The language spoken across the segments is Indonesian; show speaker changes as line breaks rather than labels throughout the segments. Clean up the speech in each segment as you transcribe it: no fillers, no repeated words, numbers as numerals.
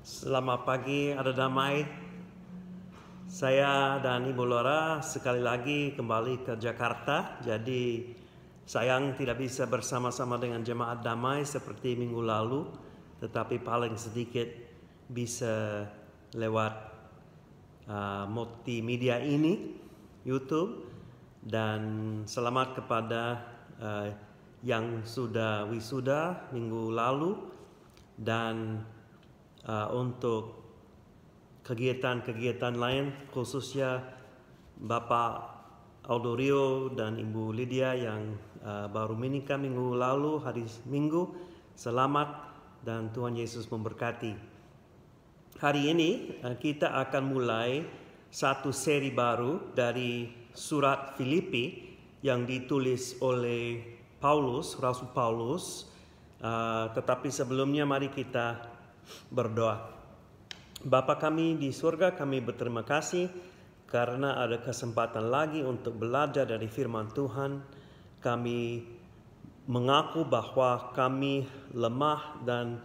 Selamat pagi, ada damai. Saya dan Ibu Laura sekali lagi kembali ke Jakarta. Jadi sayang tidak bisa bersama-sama dengan jemaat damai seperti minggu lalu, tetapi paling sedikit bisa lewat multimedia ini, YouTube. Dan selamat kepada yang sudah wisuda minggu lalu, dan untuk kegiatan-kegiatan lain khususnya Bapak Audorio dan Ibu Lydia yang baru menikah minggu lalu hari Minggu, selamat dan Tuhan Yesus memberkati. Hari ini kita akan mulai satu seri baru dari surat Filipi yang ditulis oleh Paulus, Rasul Paulus. Tetapi sebelumnya mari kita berdoa. Bapa kami di surga, kami berterima kasih karena ada kesempatan lagi untuk belajar dari firman Tuhan. Kami mengaku bahwa kami lemah dan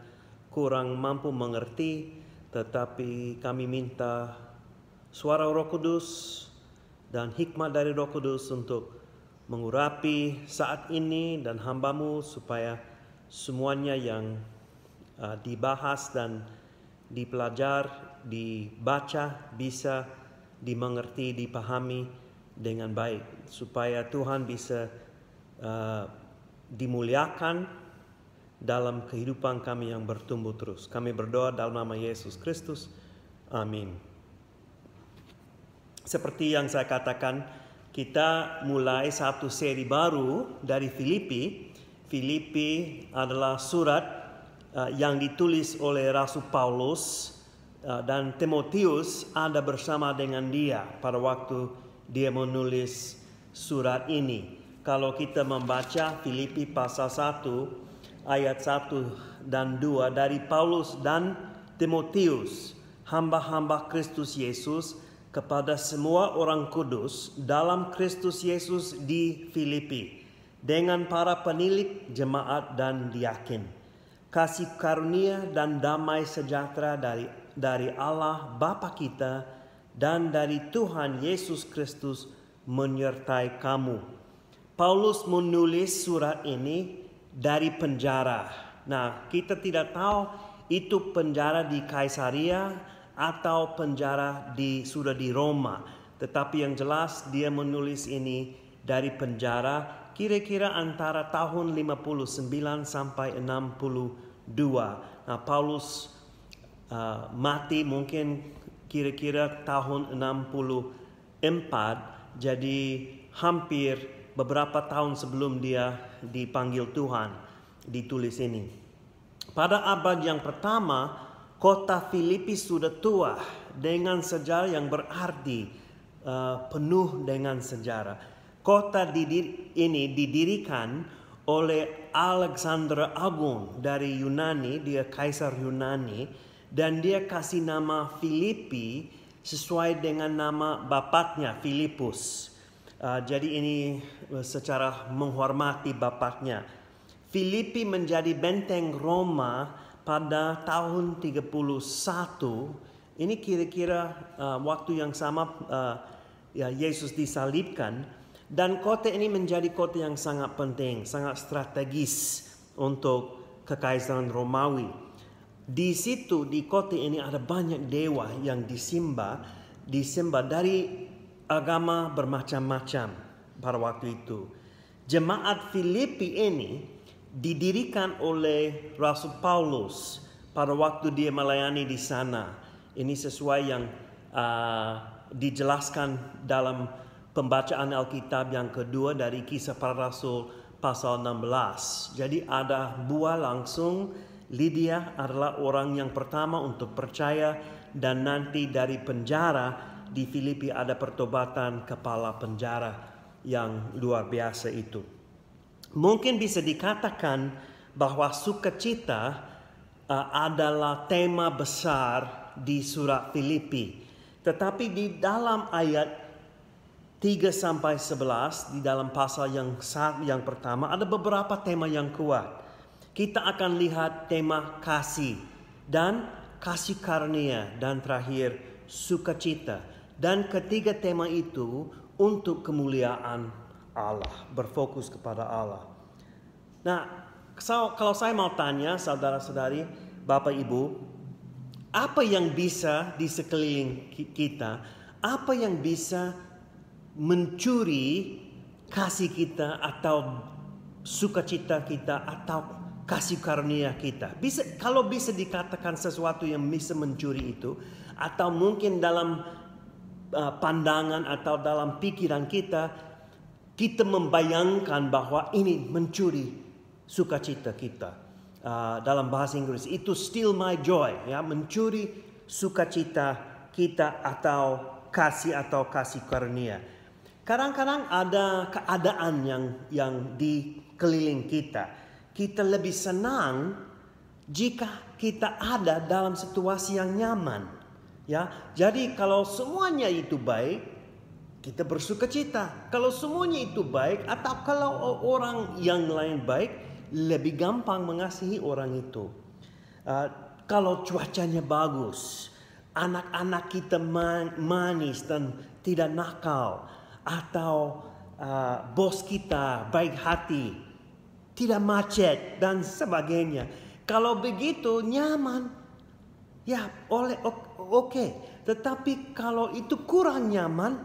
kurang mampu mengerti, tetapi kami minta suara Roh Kudus dan hikmat dari Roh Kudus untuk mengurapi saat ini dan hamba-Mu supaya semuanya yang dibahas dan dipelajar, dibaca, bisa dimengerti, dipahami dengan baik, supaya Tuhan bisa dimuliakan dalam kehidupan kami yang bertumbuh terus. Kami berdoa dalam nama Yesus Kristus. Amin. Seperti yang saya katakan, kita mulai satu seri baru dari Filipi. Filipi adalah surat yang ditulis oleh Rasul Paulus, dan Timotius ada bersama dengan dia pada waktu dia menulis surat ini. Kalau kita membaca Filipi pasal 1 ayat 1 dan 2 dari Paulus dan Timotius, hamba-hamba Kristus Yesus, kepada semua orang kudus dalam Kristus Yesus di Filipi, dengan para penilik jemaat dan diaken. Kasih karunia dan damai sejahtera dari Allah Bapa kita dan dari Tuhan Yesus Kristus menyertai kamu. Paulus menulis surat ini dari penjara. Nah, kita tidak tahu itu penjara di Kaisaria atau penjara sudah di Roma. Tetapi yang jelas dia menulis ini dari penjara, kira-kira antara tahun 59 sampai 62. Nah, Paulus mati mungkin kira-kira tahun 64. Jadi hampir beberapa tahun sebelum dia dipanggil Tuhan ditulis ini. Pada abad yang pertama, kota Filipi sudah tua dengan sejarah yang berarti, penuh dengan sejarah. Kota ini didirikan oleh Alexander Agung dari Yunani, dia kaisar Yunani, dan dia kasih nama Filipi sesuai dengan nama bapaknya, Filipus. Jadi ini secara menghormati bapaknya. Filipi menjadi benteng Roma pada tahun 31. Ini kira-kira waktu yang sama Yesus disalibkan. Dan kota ini menjadi kota yang sangat penting, sangat strategis untuk kekaisaran Romawi. Di situ, di kota ini ada banyak dewa yang disembah dari agama bermacam-macam pada waktu itu. Jemaat Filipi ini didirikan oleh Rasul Paulus pada waktu dia melayani di sana. Ini sesuai yang dijelaskan dalam pembacaan Alkitab yang kedua dari Kisah Para Rasul pasal 16. Jadi ada buah langsung. Lydia adalah orang yang pertama untuk percaya, dan nanti dari penjara di Filipi ada pertobatan kepala penjara yang luar biasa itu. Mungkin bisa dikatakan bahwa sukacita adalah tema besar di surat Filipi. Tetapi di dalam ayat 3-11 di dalam pasal yang pertama ada beberapa tema yang kuat. Kita akan lihat tema kasih dan kasih karunia, dan terakhir sukacita. Dan ketiga tema itu untuk kemuliaan Allah, berfokus kepada Allah. Nah, kalau saya mau tanya saudara-saudari, Bapak Ibu, apa yang bisa di sekeliling kita, apa yang bisa mencuri kasih kita atau sukacita kita atau kasih karunia kita? Kalau bisa dikatakan sesuatu yang bisa mencuri itu, atau mungkin dalam pandangan atau dalam pikiran kita membayangkan bahwa ini mencuri sukacita kita. Dalam bahasa Inggris itu steal my joy, ya, mencuri sukacita kita atau kasih karunia. Kadang-kadang ada keadaan yang di keliling kita. Kita lebih senang jika kita ada dalam situasi yang nyaman, ya. Jadi kalau semuanya itu baik, kita bersukacita. Kalau semuanya itu baik atau kalau orang yang lain baik, lebih gampang mengasihi orang itu. Kalau cuacanya bagus, anak-anak kita manis dan tidak nakal, atau bos kita baik hati, tidak macet dan sebagainya. Kalau begitu nyaman, ya oke. Tetapi kalau itu kurang nyaman,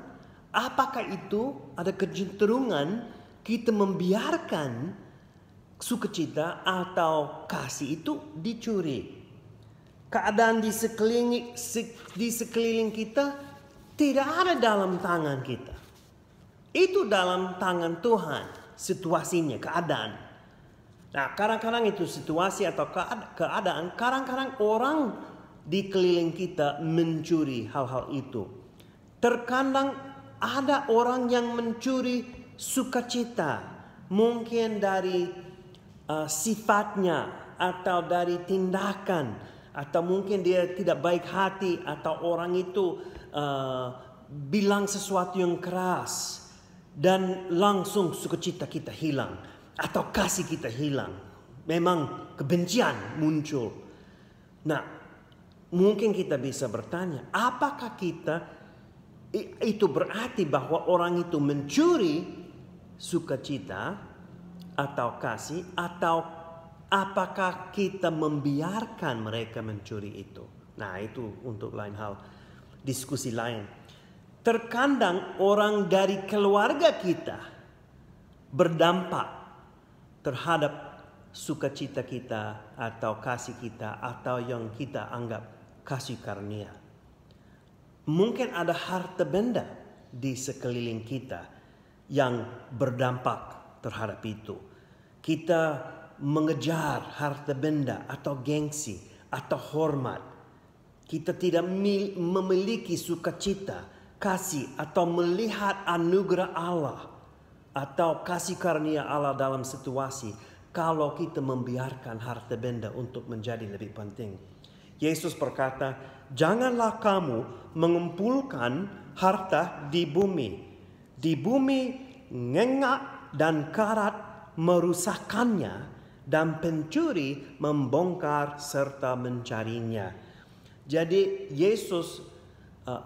apakah itu ada kecenderungan kita membiarkan sukacita atau kasih itu dicuri? Keadaan di sekeliling kita tidak ada dalam tangan kita. Itu dalam tangan Tuhan, situasinya, keadaan. Nah, kadang-kadang itu situasi atau keadaan, kadang-kadang orang di keliling kita mencuri hal-hal itu. Terkadang ada orang yang mencuri sukacita, mungkin dari sifatnya atau dari tindakan, atau mungkin dia tidak baik hati, atau orang itu bilang sesuatu yang keras dan langsung sukacita kita hilang atau kasih kita hilang. Memang kebencian muncul. Nah, mungkin kita bisa bertanya, apakah itu berarti bahwa orang itu mencuri sukacita atau kasih, atau apakah kita membiarkan mereka mencuri itu? Nah, itu untuk lain hal, diskusi lain. Terkadang orang dari keluarga kita berdampak terhadap sukacita kita atau kasih kita atau yang kita anggap kasih karunia. Mungkin ada harta benda di sekeliling kita yang berdampak terhadap itu. Kita mengejar harta benda atau gengsi atau hormat. Kita tidak memiliki sukacita, kasih atau melihat anugerah Allah atau kasih karunia Allah dalam situasi kalau kita membiarkan harta benda untuk menjadi lebih penting. Yesus berkata, janganlah kamu mengumpulkan harta di bumi. Di bumi ngengak dan karat merusakkannya, dan pencuri membongkar serta mencarinya. Jadi Yesus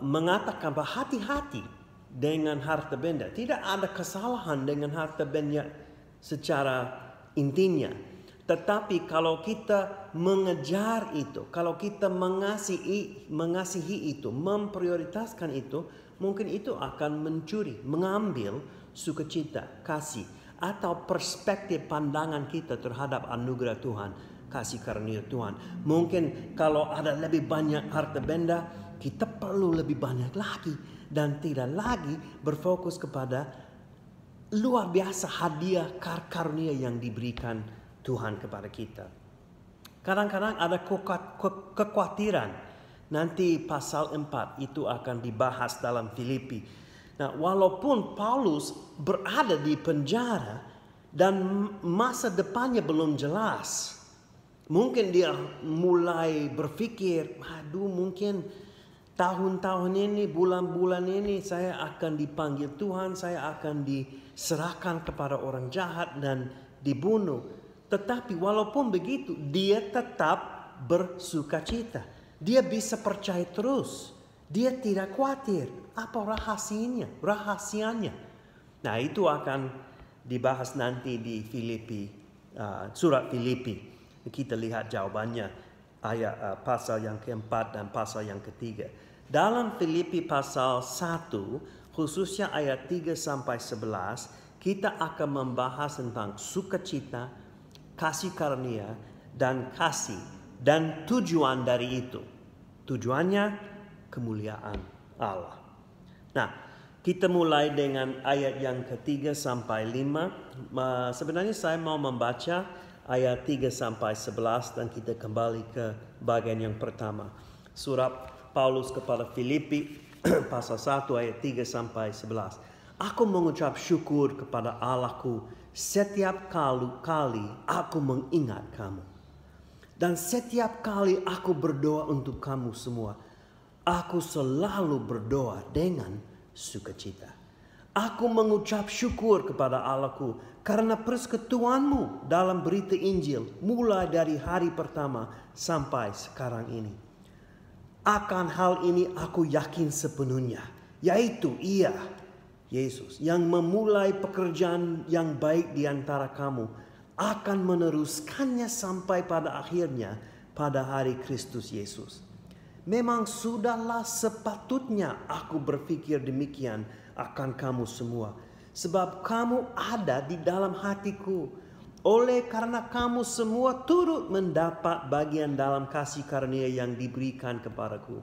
mengatakan bahwa hati-hati dengan harta benda. Tidak ada kesalahan dengan harta benda secara intinya. Tetapi kalau kita mengejar itu, kalau kita mengasihi itu, memprioritaskan itu, mungkin itu akan mencuri, mengambil sukacita, kasih, atau perspektif pandangan kita terhadap anugerah Tuhan, kasih karunia Tuhan. Mungkin kalau ada lebih banyak harta benda, kita perlu lebih banyak lagi dan tidak lagi berfokus kepada luar biasa hadiah karunia yang diberikan Tuhan kepada kita. Kadang-kadang ada kekhawatiran. Nanti pasal 4 itu akan dibahas dalam Filipi. Nah, walaupun Paulus berada di penjara dan masa depannya belum jelas, mungkin dia mulai berpikir, mungkin tahun-tahun ini, bulan-bulan ini saya akan dipanggil Tuhan, saya akan diserahkan kepada orang jahat dan dibunuh. Tetapi walaupun begitu, dia tetap bersukacita. Dia bisa percaya terus. Dia tidak khawatir. Apa rahasianya? Nah, itu akan dibahas nanti di Filipi, surat Filipi. Kita lihat jawabannya ayat pasal yang keempat dan pasal yang ketiga. Dalam Filipi pasal 1, khususnya ayat 3 sampai 11, kita akan membahas tentang sukacita, kasih karunia, dan kasih, dan tujuan dari itu. Tujuannya kemuliaan Allah. Nah, kita mulai dengan ayat yang ketiga sampai 5. Sebenarnya saya mau membaca ayat 3 sampai 11 dan kita kembali ke bagian yang pertama. Surat Paulus kepada Filipi pasal 1 ayat 3 sampai 11. Aku mengucap syukur kepada Allahku setiap kali aku mengingat kamu. Dan setiap kali aku berdoa untuk kamu semua, aku selalu berdoa dengan sukacita. Aku mengucap syukur kepada Allahku karena persekutuanmu dalam berita Injil mulai dari hari pertama sampai sekarang ini. Akan hal ini aku yakin sepenuhnya, yaitu Ia, Yesus, yang memulai pekerjaan yang baik di antara kamu, akan meneruskannya sampai pada akhirnya pada hari Kristus Yesus. Memang sudahlah sepatutnya aku berpikir demikian akan kamu semua, sebab kamu ada di dalam hatiku. Oleh karena kamu semua turut mendapat bagian dalam kasih karunia yang diberikan kepadaku,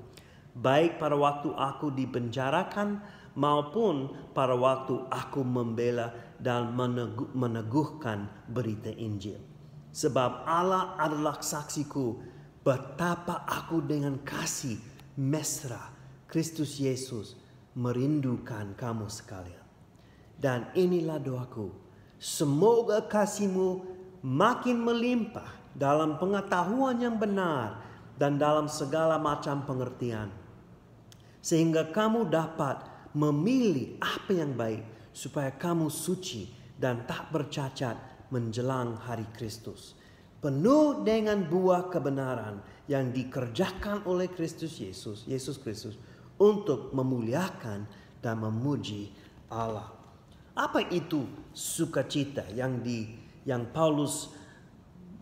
baik pada waktu aku dipenjarakan maupun pada waktu aku membela dan meneguhkan berita Injil. Sebab Allah adalah saksiku betapa aku dengan kasih mesra Kristus Yesus merindukan kamu sekalian. Dan inilah doaku, semoga kasihmu makin melimpah dalam pengetahuan yang benar dan dalam segala macam pengertian, sehingga kamu dapat memilih apa yang baik, supaya kamu suci dan tak bercacat menjelang hari Kristus, penuh dengan buah kebenaran yang dikerjakan oleh Yesus Kristus untuk memuliakan dan memuji Allah. Apa itu sukacita yang Paulus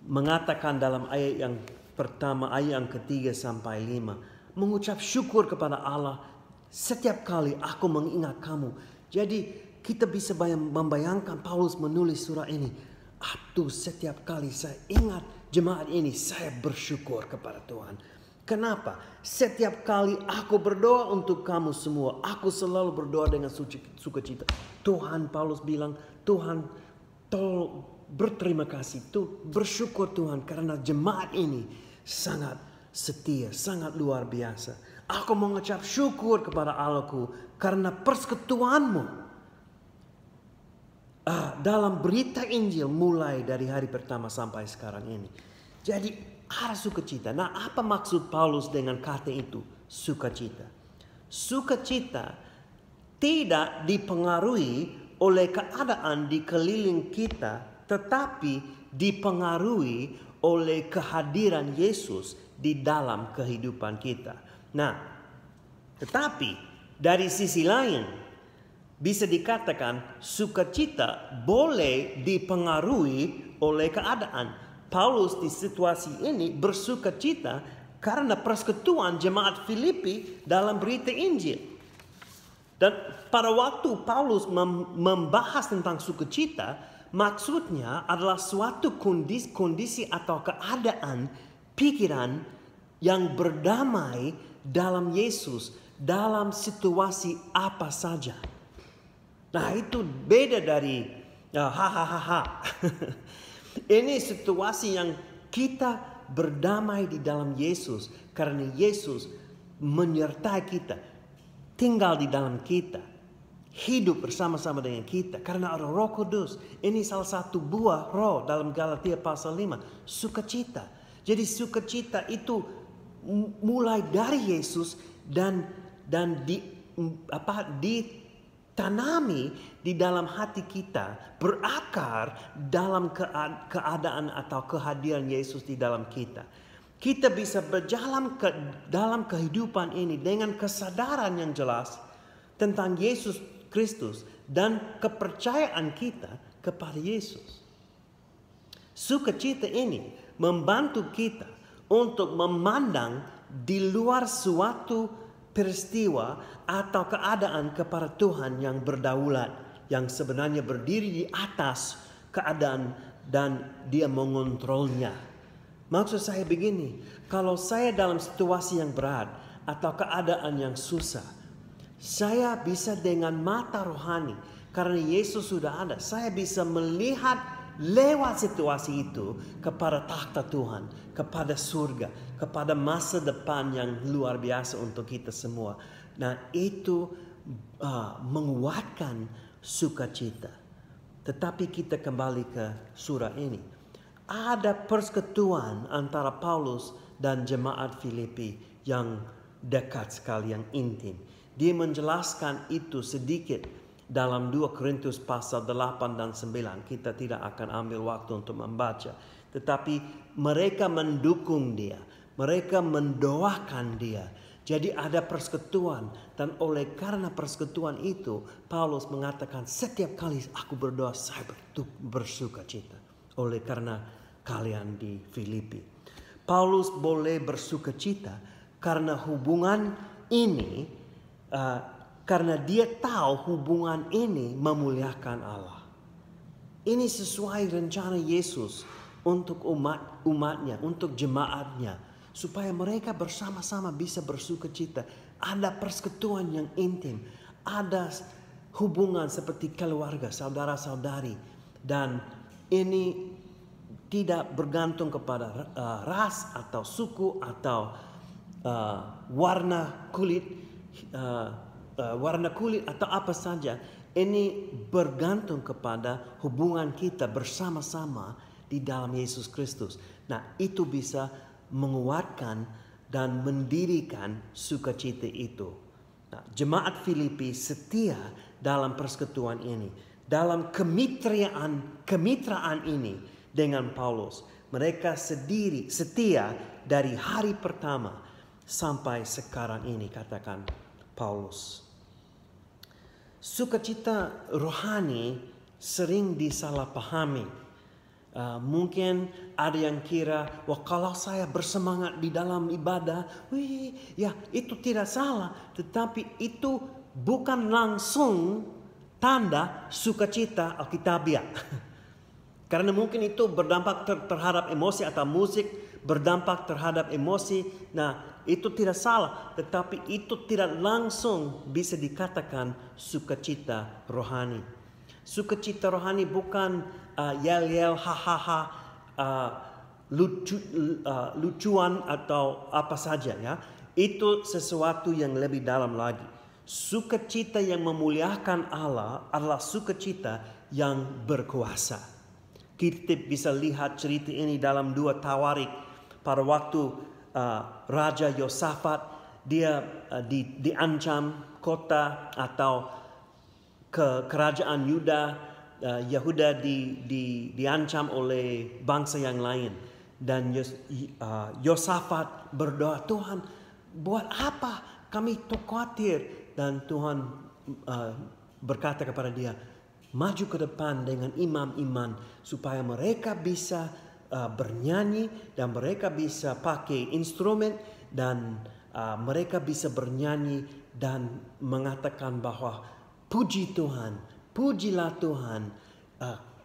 mengatakan dalam ayat yang pertama, ayat yang ketiga sampai 5? Mengucap syukur kepada Allah setiap kali aku mengingat kamu. Jadi kita bisa membayangkan Paulus menulis surat ini. Setiap kali saya ingat jemaat ini, saya bersyukur kepada Tuhan. Kenapa? Setiap kali aku berdoa untuk kamu semua, aku selalu berdoa dengan sukacita. Tuhan, Paulus bilang, Tuhan, tolong berterima kasih. Bersyukur Tuhan karena jemaat ini sangat setia, sangat luar biasa. Aku mengucap syukur kepada Allahku karena persekutuanmu dalam berita Injil mulai dari hari pertama sampai sekarang ini. Jadi ada sukacita. Nah, apa maksud Paulus dengan kata itu? Sukacita. Sukacita tidak dipengaruhi oleh keadaan di keliling kita, tetapi dipengaruhi oleh kehadiran Yesus di dalam kehidupan kita. Nah, tetapi dari sisi lain bisa dikatakan sukacita boleh dipengaruhi oleh keadaan. Paulus di situasi ini bersukacita karena persekutuan jemaat Filipi dalam berita Injil. Dan pada waktu Paulus membahas tentang sukacita, maksudnya adalah suatu kondisi atau keadaan pikiran yang berdamai dalam Yesus dalam situasi apa saja. Nah, itu beda dari Ini situasi yang kita berdamai di dalam Yesus karena Yesus menyertai kita, tinggal di dalam kita, hidup bersama-sama dengan kita karena ada Roh Kudus. Ini salah satu buah Roh dalam Galatia pasal 5, sukacita. Jadi sukacita itu mulai dari Yesus dan ditanami di dalam hati kita, berakar dalam keadaan atau kehadiran Yesus di dalam kita. Kita bisa berjalan dalam kehidupan ini dengan kesadaran yang jelas tentang Yesus Kristus dan kepercayaan kita kepada Yesus. Sukacita ini membantu kita untuk memandang di luar suatu peristiwa atau keadaan kepada Tuhan yang berdaulat, yang sebenarnya berdiri di atas keadaan dan Dia mengontrolnya. Maksud saya begini, kalau saya dalam situasi yang berat atau keadaan yang susah, saya bisa dengan mata rohani, karena Yesus sudah ada, saya bisa melihat lewat situasi itu kepada takhta Tuhan, kepada surga, kepada masa depan yang luar biasa untuk kita semua. Nah, itu menguatkan sukacita. Tetapi kita kembali ke surat ini. Ada persekutuan antara Paulus dan jemaat Filipi yang dekat sekali, yang intim. Dia menjelaskan itu sedikit dalam 2 Korintus pasal 8 dan 9. Kita tidak akan ambil waktu untuk membaca. Tetapi mereka mendukung dia. Mereka mendoakan dia. Jadi ada persekutuan. Dan oleh karena persekutuan itu, Paulus mengatakan, setiap kali aku berdoa, saya bersuka cita. Oleh karena kalian di Filipi. Paulus boleh bersuka cita karena hubungan ini, karena dia tahu hubungan ini memuliakan Allah. Ini sesuai rencana Yesus untuk umatnya, untuk jemaatnya, supaya mereka bersama-sama bisa bersuka cita. Ada persekutuan yang intim, ada hubungan seperti keluarga, saudara-saudari, dan ini tidak bergantung kepada ras atau suku atau warna kulit atau apa saja. Ini bergantung kepada hubungan kita bersama-sama di dalam Yesus Kristus. Nah, itu bisa menguatkan dan mendirikan sukacita itu. Nah, jemaat Filipi setia dalam persekutuan ini, dalam kemitraan ini dengan Paulus. Mereka setia dari hari pertama sampai sekarang ini, katakan Paulus. Sukacita rohani sering disalahpahami. Mungkin ada yang kira, wah kalau saya bersemangat di dalam ibadah, ya itu tidak salah. Tetapi itu bukan langsung tanda sukacita Alkitabiah. Karena mungkin itu berdampak terhadap emosi atau musik berdampak terhadap emosi. Nah, itu tidak salah. Tetapi itu tidak langsung bisa dikatakan sukacita rohani. Sukacita rohani bukan yel-yel, hahaha, lucuan atau apa saja ya. Itu sesuatu yang lebih dalam lagi. Sukacita yang memuliakan Allah adalah sukacita yang berkuasa. Kita bisa lihat cerita ini dalam 2 Tawarik. Pada waktu Raja Yosafat, dia diancam kota atau kerajaan Yehuda diancam oleh bangsa yang lain. Dan Yosafat berdoa, Tuhan buat apa kami khawatir? Dan Tuhan berkata kepada dia, maju ke depan dengan imam-imam supaya mereka bisa bernyanyi dan mereka bisa pakai instrumen dan mereka bisa bernyanyi dan mengatakan bahwa puji Tuhan, pujilah Tuhan,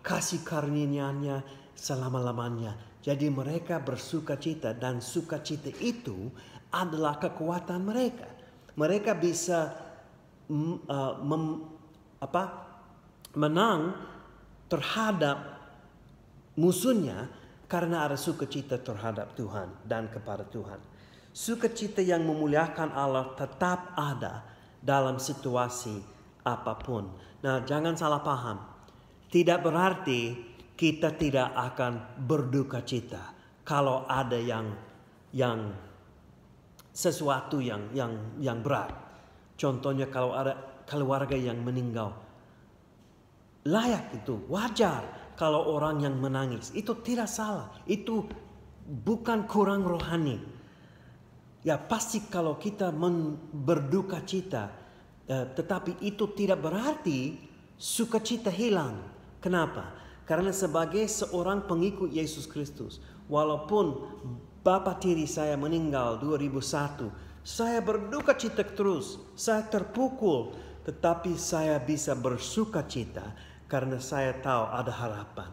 kasih karunia-Nya selama-lamanya. Jadi mereka bersukacita dan sukacita itu adalah kekuatan mereka. Mereka bisa menang terhadap musuhnya karena ada sukacita terhadap Tuhan dan kepada Tuhan. Sukacita yang memuliakan Allah tetap ada dalam situasi apapun. Nah, jangan salah paham. Tidak berarti kita tidak akan berduka cita kalau ada yang sesuatu yang berat. Contohnya kalau ada keluarga yang meninggal. Layak itu, wajar kalau orang yang menangis. Itu tidak salah. Itu bukan kurang rohani. Ya pasti kalau kita berduka cita, tetapi itu tidak berarti sukacita hilang. Kenapa? Karena sebagai seorang pengikut Yesus Kristus, walaupun Bapa tiri saya meninggal 2001, saya berduka cita terus, saya terpukul, tetapi saya bisa bersuka cita karena saya tahu ada harapan.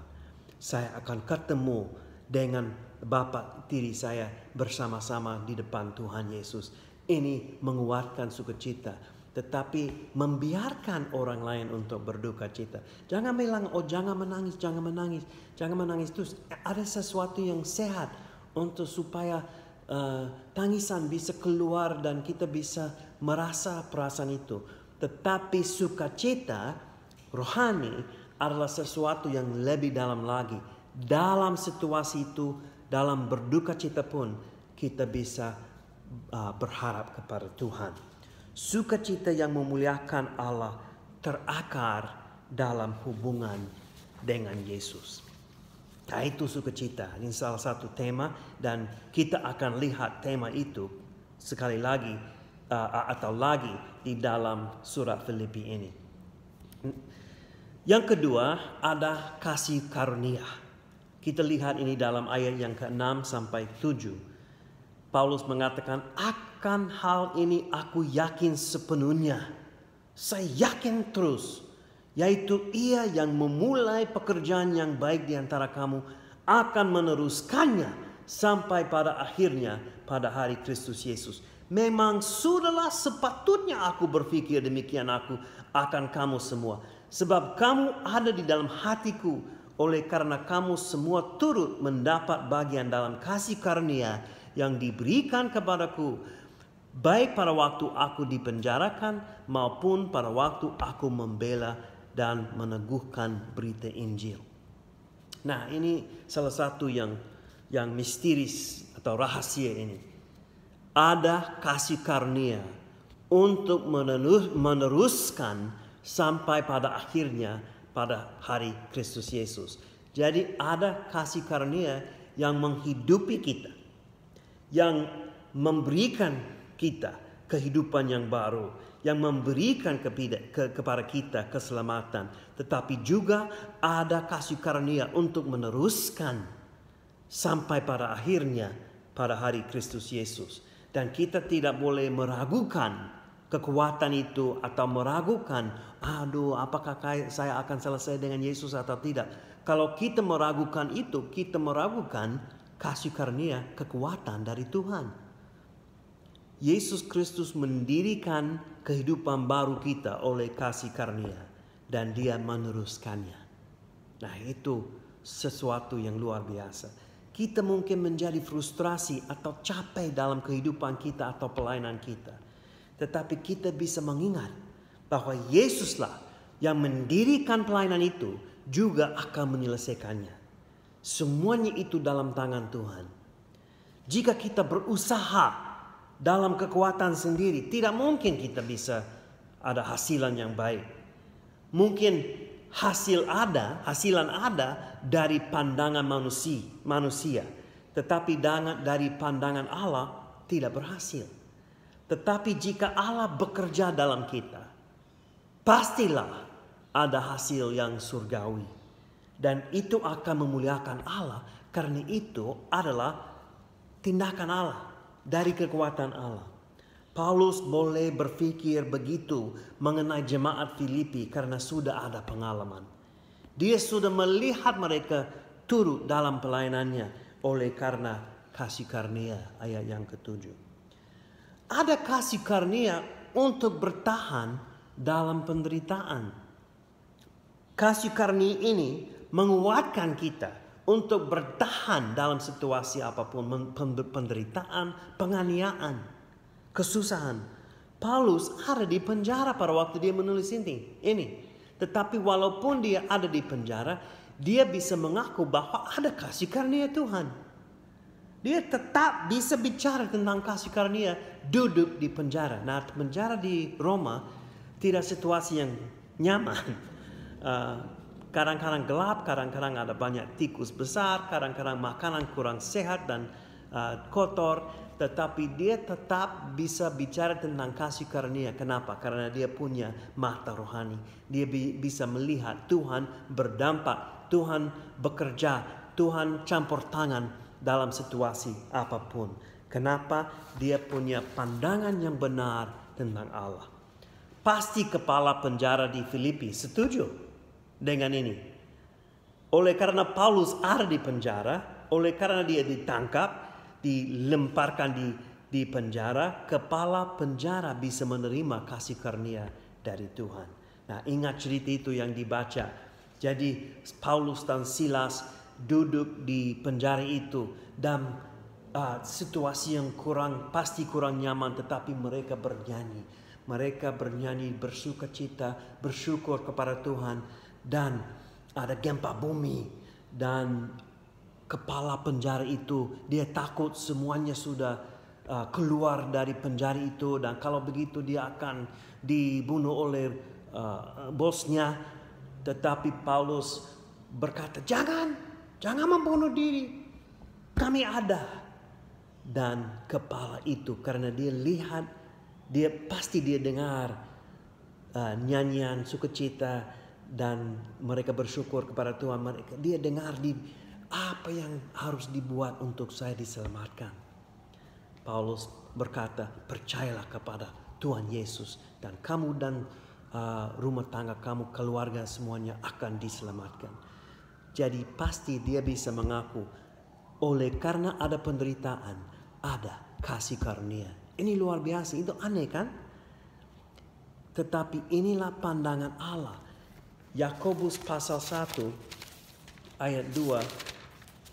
Saya akan ketemu dengan Bapa tiri saya bersama-sama di depan Tuhan Yesus. Ini menguatkan sukacita, tetapi membiarkan orang lain untuk berduka cita. Jangan bilang, oh jangan menangis, jangan menangis, jangan menangis terus. Ada sesuatu yang sehat untuk supaya tangisan bisa keluar dan kita bisa merasa perasaan itu. Tetapi sukacita rohani adalah sesuatu yang lebih dalam lagi. Dalam situasi itu, dalam berduka cita pun kita bisa berharap kepada Tuhan. Sukacita yang memuliakan Allah terakar dalam hubungan dengan Yesus. Nah, itu sukacita. Ini salah satu tema dan kita akan lihat tema itu sekali lagi atau lagi di dalam surat Filipi ini. Yang kedua ada kasih karunia. Kita lihat ini dalam ayat yang ke-6 sampai 7. Paulus mengatakan, akan hal ini aku yakin sepenuhnya. Saya yakin terus, yaitu Ia yang memulai pekerjaan yang baik di antara kamu akan meneruskannya sampai pada akhirnya pada hari Kristus Yesus. Memang sudahlah sepatutnya aku berpikir demikian aku akan kamu semua. Sebab kamu ada di dalam hatiku, oleh karena kamu semua turut mendapat bagian dalam kasih karunia yang diberikan kepadaku, baik pada waktu aku dipenjarakan maupun pada waktu aku membela dan meneguhkan berita Injil. Nah, ini salah satu yang misteris atau rahasia ini. Ada kasih karunia untuk meneruskan sampai pada akhirnya pada hari Kristus Yesus. Jadi ada kasih karunia yang menghidupi kita, yang memberikan kita kehidupan yang baru, yang memberikan kepada kita keselamatan. Tetapi juga ada kasih karunia untuk meneruskan sampai pada akhirnya pada hari Kristus Yesus. Dan kita tidak boleh meragukan kekuatan itu atau meragukan, apakah saya akan selesai dengan Yesus atau tidak. Kalau kita meragukan itu, kita meragukan kasih karunia kekuatan dari Tuhan. Yesus Kristus mendirikan kehidupan baru kita oleh kasih karunia dan Dia meneruskannya. Nah, itu sesuatu yang luar biasa. Kita mungkin menjadi frustrasi atau capek dalam kehidupan kita atau pelayanan kita. Tetapi kita bisa mengingat bahwa Yesuslah yang mendirikan pelayanan itu juga akan menyelesaikannya. Semuanya itu dalam tangan Tuhan. Jika kita berusaha dalam kekuatan sendiri, tidak mungkin kita bisa ada hasilan yang baik. Mungkin hasilan ada dari pandangan manusia, tetapi dari pandangan Allah tidak berhasil. Tetapi jika Allah bekerja dalam kita, pastilah ada hasil yang surgawi. Dan itu akan memuliakan Allah, karena itu adalah tindakan Allah, dari kekuatan Allah. Paulus boleh berpikir begitu mengenai jemaat Filipi karena sudah ada pengalaman. Dia sudah melihat mereka turut dalam pelayanannya oleh karena kasih karunia, ayat yang ke-7. Ada kasih karunia untuk bertahan dalam penderitaan. Kasih karunia ini menguatkan kita untuk bertahan dalam situasi apapun, penderitaan, penganiayaan, kesusahan. Paulus ada di penjara pada waktu dia menulis ini. Tetapi walaupun dia ada di penjara, dia bisa mengaku bahwa ada kasih karunia Tuhan. Dia tetap bisa bicara tentang kasih karunia duduk di penjara. Nah, penjara di Roma tidak situasi yang nyaman. Kadang-kadang gelap, kadang-kadang ada banyak tikus besar, kadang-kadang makanan kurang sehat dan kotor. Tetapi dia tetap bisa bicara tentang kasih karunia. Kenapa? Karena dia punya mata rohani. Dia bisa melihat Tuhan berdampak, Tuhan bekerja, Tuhan campur tangan dalam situasi apapun. Kenapa? Dia punya pandangan yang benar tentang Allah. Pasti kepala penjara di Filipi setuju dengan ini. Oleh karena Paulus ada di penjara, oleh karena dia ditangkap, dilemparkan di penjara, kepala penjara bisa menerima kasih karunia dari Tuhan. Nah, ingat cerita itu yang dibaca. Jadi Paulus dan Silas duduk di penjara itu dan situasi yang pasti kurang nyaman, tetapi mereka bernyanyi. Mereka bernyanyi bersukacita, bersyukur kepada Tuhan, dan ada gempa bumi, dan kepala penjara itu dia takut semuanya sudah keluar dari penjara itu, dan kalau begitu dia akan dibunuh oleh bosnya. Tetapi Paulus berkata, jangan membunuh diri, kami ada. Dan kepala itu, karena dia lihat, dia dengar nyanyian sukacita dan mereka bersyukur kepada Tuhan. Dia dengar apa yang harus dibuat untuk saya diselamatkan. Paulus berkata, percayalah kepada Tuhan Yesus dan kamu dan rumah tangga kamu, keluarga semuanya akan diselamatkan. Jadi pasti dia bisa mengaku, oleh karena ada penderitaan, ada kasih karunia. Ini luar biasa, itu aneh kan? Tetapi inilah pandangan Allah. Yakobus pasal 1 ayat 2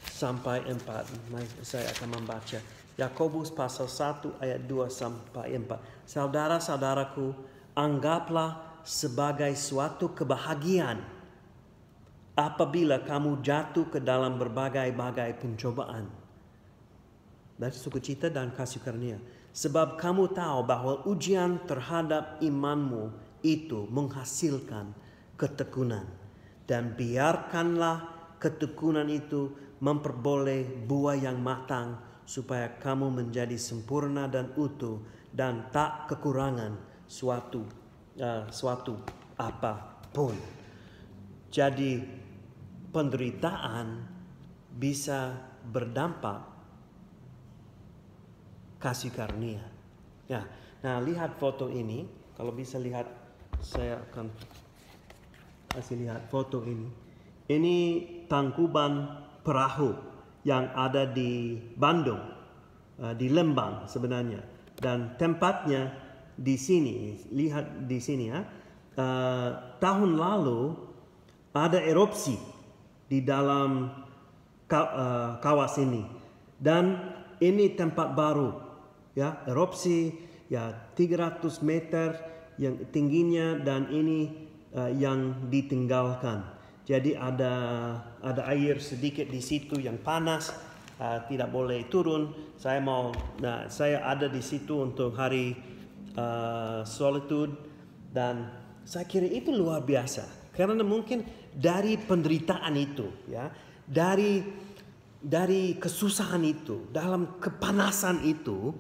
sampai 4. Saya akan membaca. Yakobus pasal 1 ayat 2 sampai 4. Saudara-saudaraku, anggaplah sebagai suatu kebahagiaan apabila kamu jatuh ke dalam berbagai-bagai pencobaan. Dan sukacita dan kasih karunia. Sebab kamu tahu bahwa ujian terhadap imanmu itu menghasilkan ketekunan. Dan biarkanlah ketekunan itu memperoleh buah yang matang, supaya kamu menjadi sempurna dan utuh dan tak kekurangan suatu apapun. Jadi penderitaan bisa berdampak kasih karunia. Ya, nah lihat foto ini. Kalau bisa lihat, saya akan kasih lihat foto ini. Ini Tangkuban Perahu yang ada di Bandung, di Lembang sebenarnya. Dan tempatnya di sini. Lihat di sini ya. Tahun lalu ada erupsi di dalam kawasan ini. Dan ini tempat baru. Ya, erupsi ya 300 meter yang tingginya, dan ini yang ditinggalkan. Jadi ada air sedikit di situ yang panas, tidak boleh turun. Saya ada di situ untuk hari solitude, dan saya kira itu luar biasa karena mungkin dari penderitaan itu, ya, dari kesusahan itu, dalam kepanasan itu,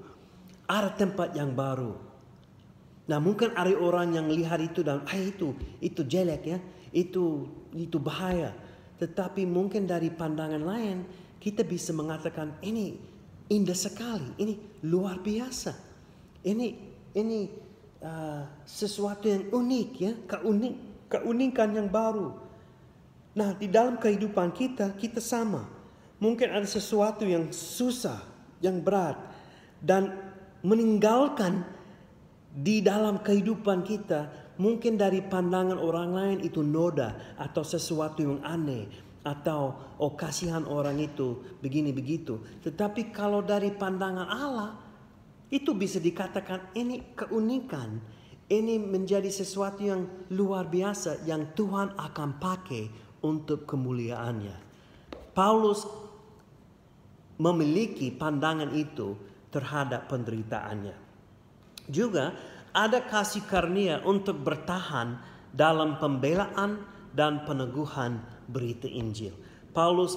ada tempat yang baru. Nah, mungkin ada orang yang lihat itu dan itu jelek ya, itu bahaya. Tetapi mungkin dari pandangan lain kita bisa mengatakan ini indah sekali, ini luar biasa, ini sesuatu yang unik ya, keunikan yang baru. Nah, di dalam kehidupan kita sama. Mungkin ada sesuatu yang susah, yang berat, dan meninggalkan di dalam kehidupan kita, mungkin dari pandangan orang lain itu noda atau sesuatu yang aneh, atau kasihan orang itu begini begitu. Tetapi kalau dari pandangan Allah, itu bisa dikatakan ini keunikan, ini menjadi sesuatu yang luar biasa yang Tuhan akan pakai untuk kemuliaannya. Paulus memiliki pandangan itu terhadap penderitaannya. Juga ada kasih karunia untuk bertahan dalam pembelaan dan peneguhan berita Injil. Paulus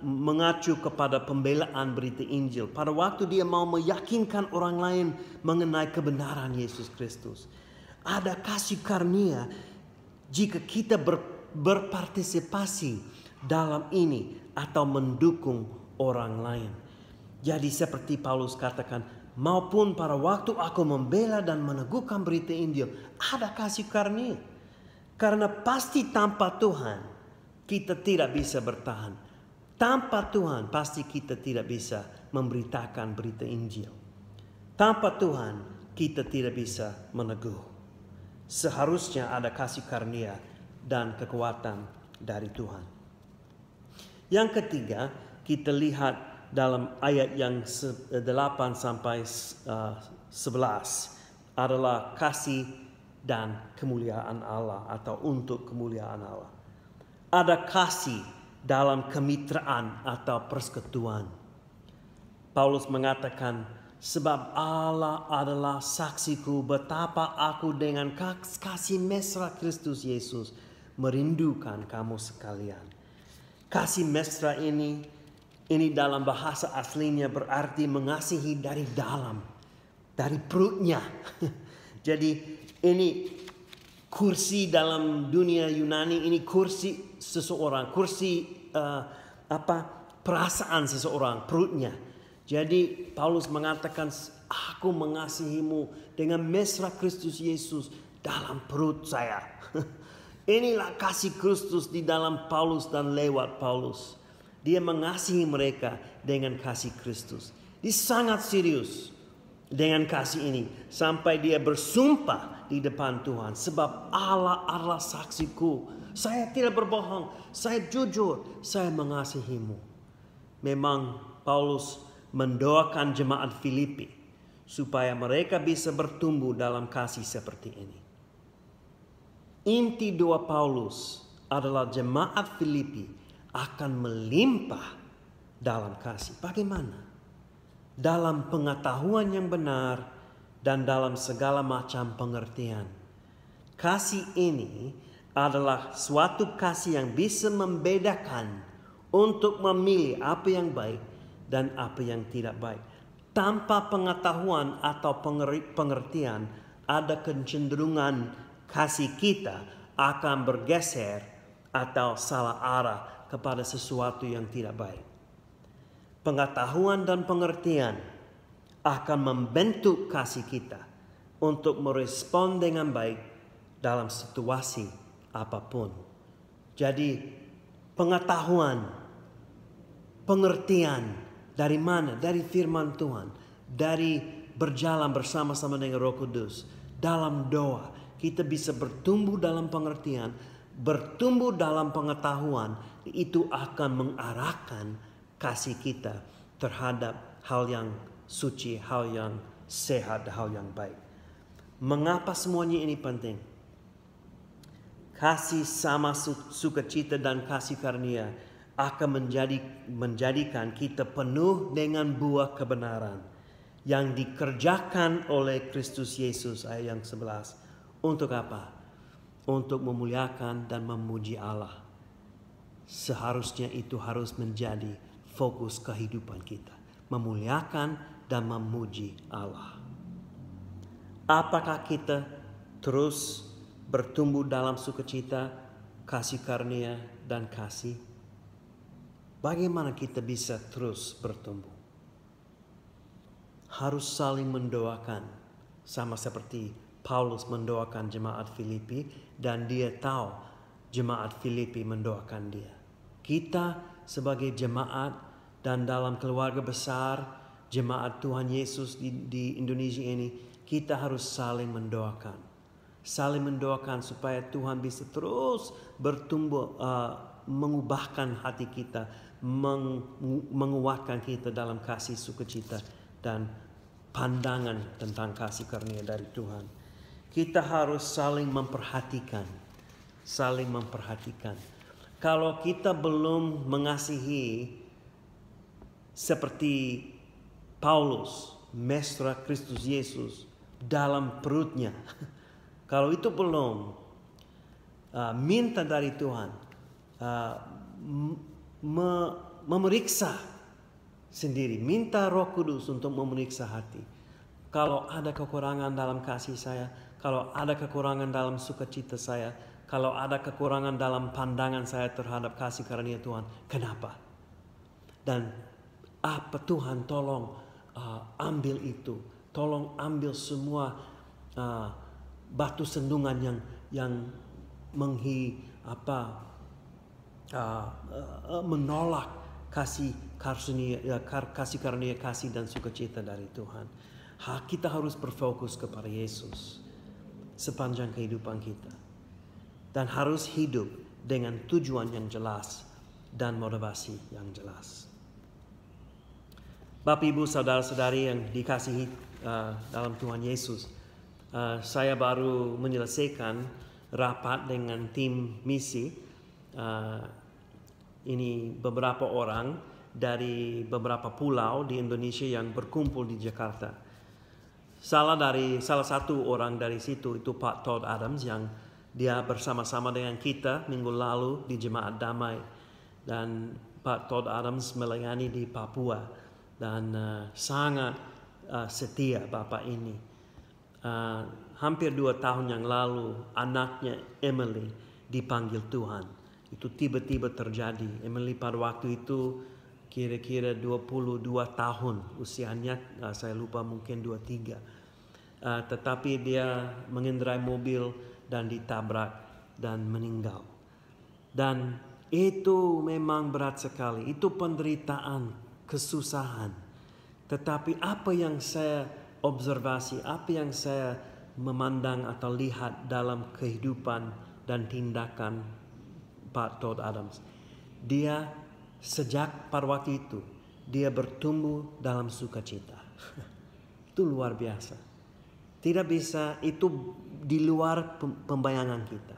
mengacu kepada pembelaan berita Injil pada waktu dia mau meyakinkan orang lain mengenai kebenaran Yesus Kristus. Ada kasih karunia jika kita berpartisipasi dalam ini atau mendukung orang lain. Jadi seperti Paulus katakan, maupun pada waktu aku membela dan meneguhkan berita Injil, ada kasih karunia. Karena pasti tanpa Tuhan kita tidak bisa bertahan. Tanpa Tuhan pasti kita tidak bisa memberitakan berita Injil. Tanpa Tuhan kita tidak bisa meneguh. Seharusnya ada kasih karunia dan kekuatan dari Tuhan. Yang ketiga, kita lihat dalam ayat yang 8 sampai 11 adalah kasih dan kemuliaan Allah atau untuk kemuliaan Allah. Ada kasih dalam kemitraan atau persekutuan. Paulus mengatakan, sebab Allah adalah saksiku betapa aku dengan kasih mesra Kristus Yesus merindukan kamu sekalian. Kasih mesra ini dalam bahasa aslinya berarti mengasihi dari dalam, dari perutnya. Jadi ini kursi dalam dunia Yunani, ini kursi seseorang, kursi perasaan seseorang, perutnya. Jadi Paulus mengatakan, aku mengasihimu dengan mesra Kristus Yesus dalam perut saya. Inilah kasih Kristus di dalam Paulus dan lewat Paulus. Dia mengasihi mereka dengan kasih Kristus. Dia sangat serius dengan kasih ini. Sampai dia bersumpah di depan Tuhan. Sebab Allah adalah saksiku. Saya tidak berbohong. Saya jujur. Saya mengasihimu. Memang Paulus mendoakan jemaat Filipi. Supaya mereka bisa bertumbuh dalam kasih seperti ini. Inti doa Paulus adalah jemaat Filipi akan melimpah dalam kasih. Bagaimana? Dalam pengetahuan yang benar dan dalam segala macam pengertian. Kasih ini adalah suatu kasih yang bisa membedakan untuk memilih apa yang baik dan apa yang tidak baik. Tanpa pengetahuan atau pengertian, ada kecenderungan kasih kita akan bergeser atau salah arah kepada sesuatu yang tidak baik. Pengetahuan dan pengertian akan membentuk kasih kita untuk merespon dengan baik dalam situasi apapun. Jadi pengetahuan, pengertian dari mana? Dari firman Tuhan, dari berjalan bersama-sama dengan Roh Kudus, dalam doa. Kita bisa bertumbuh dalam pengertian, bertumbuh dalam pengetahuan, itu akan mengarahkan kasih kita terhadap hal yang suci, hal yang sehat, hal yang baik. Mengapa semuanya ini penting? Kasih sama sukacita dan kasih karunia akan menjadikan kita penuh dengan buah kebenaran yang dikerjakan oleh Kristus Yesus, ayat yang 11. Untuk apa? Untuk memuliakan dan memuji Allah. Seharusnya itu harus menjadi fokus kehidupan kita. Memuliakan dan memuji Allah. Apakah kita terus bertumbuh dalam sukacita, kasih karunia, dan kasih? Bagaimana kita bisa terus bertumbuh? Harus saling mendoakan, sama seperti Paulus mendoakan jemaat Filipi dan dia tahu jemaat Filipi mendoakan dia. Kita sebagai jemaat dan dalam keluarga besar jemaat Tuhan Yesus di Indonesia ini, kita harus saling mendoakan. Saling mendoakan supaya Tuhan bisa terus bertumbuh, mengubahkan hati kita, menguatkan kita dalam kasih sukacita dan pandangan tentang kasih karunia dari Tuhan. Kita harus saling memperhatikan. Kalau kita belum mengasihi seperti Paulus, mesra Kristus Yesus dalam perutnya, kalau itu belum, minta dari Tuhan, memeriksa sendiri, minta Roh Kudus untuk memeriksa hati. Kalau ada kekurangan dalam kasih saya, kalau ada kekurangan dalam sukacita saya, kalau ada kekurangan dalam pandangan saya terhadap kasih karunia Tuhan, kenapa? Dan apa Tuhan tolong ambil itu, tolong ambil semua batu sandungan yang menolak kasih karunia kasih dan sukacita dari Tuhan. Kita harus berfokus kepada Yesus sepanjang kehidupan kita, dan harus hidup dengan tujuan yang jelas dan motivasi yang jelas. Bapak, Ibu, saudara-saudari yang dikasihi dalam Tuhan Yesus, saya baru menyelesaikan rapat dengan tim misi. Ini beberapa orang dari beberapa pulau di Indonesia yang berkumpul di Jakarta. Salah satu orang dari situ itu Pak Todd Adams, yang dia bersama-sama dengan kita minggu lalu di Jemaat Damai. Dan Pak Todd Adams melayani di Papua. Dan sangat setia Bapak ini. Hampir 2 tahun yang lalu anaknya Emily dipanggil Tuhan. Itu tiba-tiba terjadi. Emily pada waktu itu kira-kira 22 tahun usianya, saya lupa, mungkin 23. Tetapi dia mengendarai mobil dan ditabrak dan meninggal. Dan itu memang berat sekali. Itu penderitaan, kesusahan. Tetapi apa yang saya observasi, apa yang saya memandang atau lihat dalam kehidupan dan tindakan Pak Todd Adams, dia sejak pada waktu itu dia bertumbuh dalam sukacita. Itu luar biasa. Tidak bisa, itu di luar pembayangan kita.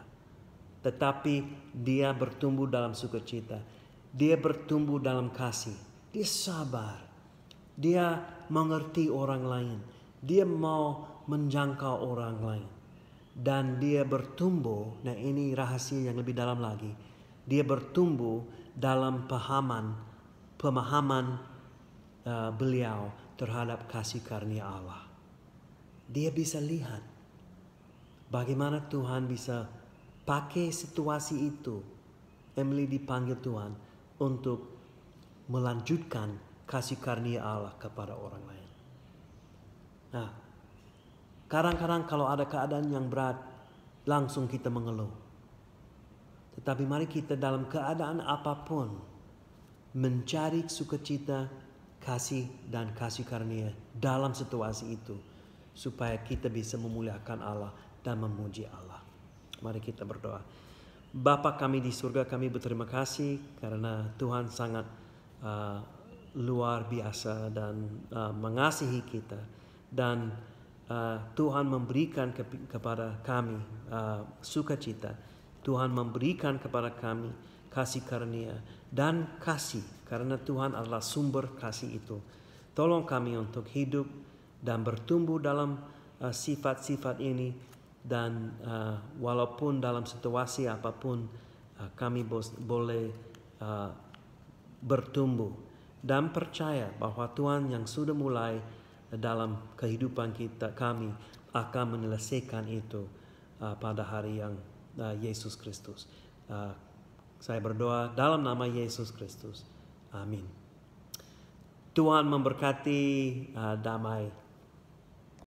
Tetapi dia bertumbuh dalam sukacita. Dia bertumbuh dalam kasih. Dia sabar. Dia mengerti orang lain. Dia mau menjangkau orang lain. Dan dia bertumbuh, nah ini rahasia yang lebih dalam lagi. Dia bertumbuh dalam pemahaman beliau terhadap kasih karunia Allah. Dia bisa lihat bagaimana Tuhan bisa pakai situasi itu. Emily dipanggil Tuhan untuk melanjutkan kasih karunia Allah kepada orang lain. Nah, kadang-kadang kalau ada keadaan yang berat, langsung kita mengeluh. Tetapi mari kita dalam keadaan apapun mencari sukacita, kasih dan kasih karunia dalam situasi itu, supaya kita bisa memuliakan Allah dan memuji Allah. Mari kita berdoa. Bapa kami di surga, kami berterima kasih karena Tuhan sangat luar biasa dan mengasihi kita. Dan Tuhan memberikan kepada kami sukacita. Tuhan memberikan kepada kami kasih karunia dan kasih, karena Tuhan adalah sumber kasih itu. Tolong kami untuk hidup dan bertumbuh dalam sifat-sifat ini. Dan walaupun dalam situasi apapun kami boleh bertumbuh dan percaya bahwa Tuhan yang sudah mulai dalam kehidupan kami akan menyelesaikan itu pada hari yang Yesus Kristus. Saya berdoa dalam nama Yesus Kristus. Amin. Tuhan memberkati Damai